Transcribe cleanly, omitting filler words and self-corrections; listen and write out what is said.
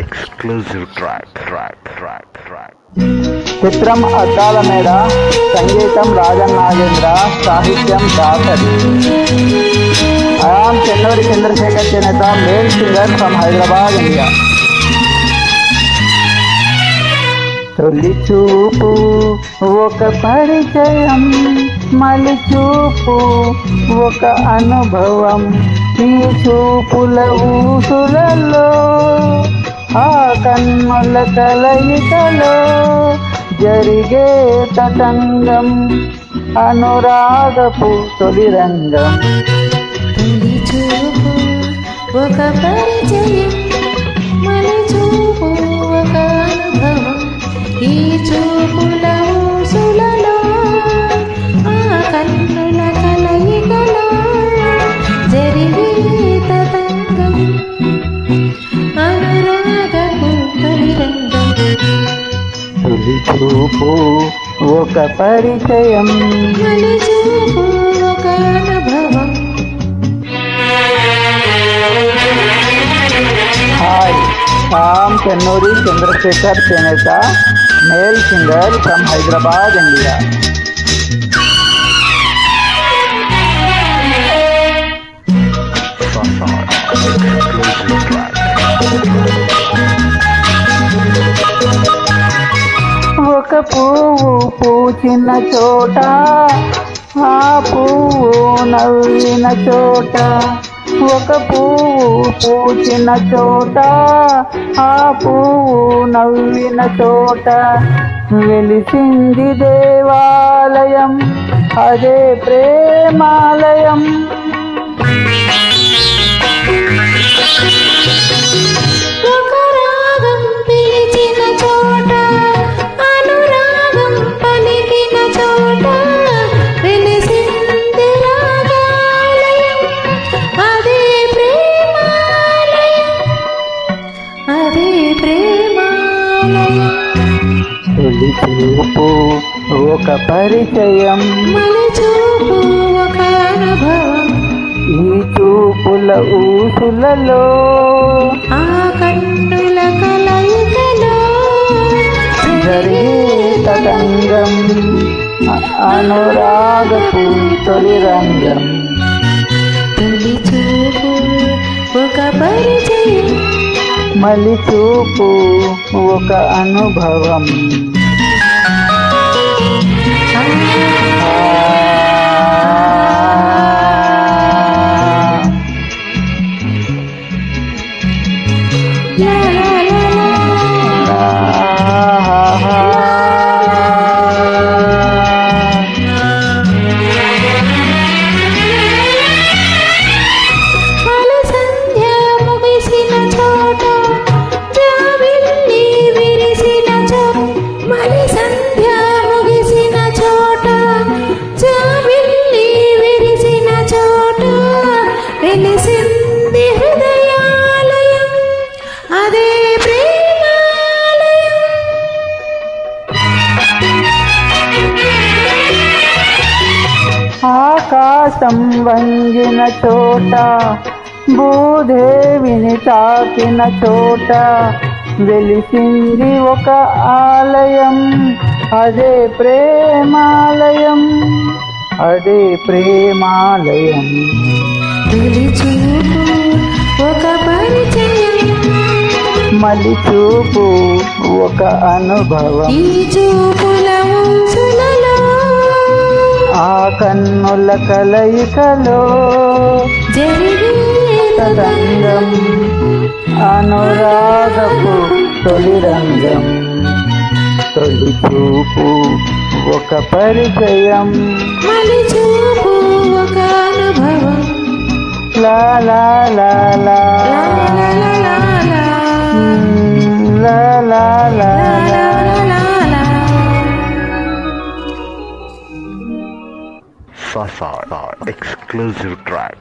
exclusive track. చిత్రం అద్దాల మేడ, సంగీతం రాజన్ నాగేంద్ర, సాహిత్యం Dasari. I am Chennuri Chandrasekhar Cheneta, male singer from Hyderabad, India. తొలి చూపు ఒక పరిచయం, మలి చూపు ఒక అనుభవం. ఈ చూపుల ఊసులలో, ఆ కన్నుల కలయికలో జరిగే తతంగం, అనురాగపు తొలి రంగం. తొలి చూపు ఒక పరిచయం, మలి చూపు ఒక అనుభవం. ఈ చూపుల ఊసులలో, ఆ కన్నుల కలయికలో జరిగే తతంగం, అనురాగపు తొలి రంగం. తొలి చూపు ఒక పరిచయం, మలి చూపు ఒక అనుభవం. Hi, I'm Chennuri Chandrasekhar Cheneta, male singer from Hyderabad, India. ఒక పువ్వు పూచిన చోట, ఆ పువ్వు నవ్విన చోట. ఒక పువ్వు పూచిన చోట, ఆ పువ్వు నవ్విన చోట వెలిసింది దేవాలయం, అదే ప్రేమాలయం. ఒక రాగం పిలిచిన చోట, అనురాగం పలికిన చోట వెలిసింది రాగాలయం, అదే ప్రేమాలయం, అదే ప్రేమాలయం. తొలి చూపు ఒక పరిచయం, మలి చూపు ఒక అనుభవం. ఈ చూపుల ఊసులలో, ఆ కన్నుల కలయికలో జరిగే తతంగం, అనురాగపు తొలి రంగం. తొలి చూపు ఒక పరిచయం, మలి చూపు ఒక అనుభవం. లా లా లా లా. మలి సంధ్య ముగిసిన చోట, జాబిల్లి విరిసిన చోట. మలి సంధ్య ముగిసిన చోట, జాబిల్లి విరిసిన చోట వెలిసింది హృదయాలయం, అదే ప్రేమాలయం. ఆకాశం వంగిన చోట, భూదేవిని తాకిన చోట వెలిసింది ఒక ఆలయం, అదే ప్రేమాలయం, అదే ప్రేమాలయం. తొలి చూపు ఒక పరిచయం, మలి చూపు ఒక అనుభవం. ఈ చూపుల ఊసులలో, ఆ కన్నుల కలయికలో జరిగే తతంగం, అనురాగపు తొలి రంగం. తొలి చూపు ఒక పరిచయం, మలి చూపు ఒక అనుభవం. లా లా లా లా లా లా లా లా లా. లా లా లా లా లా లా లా. Exclusive track.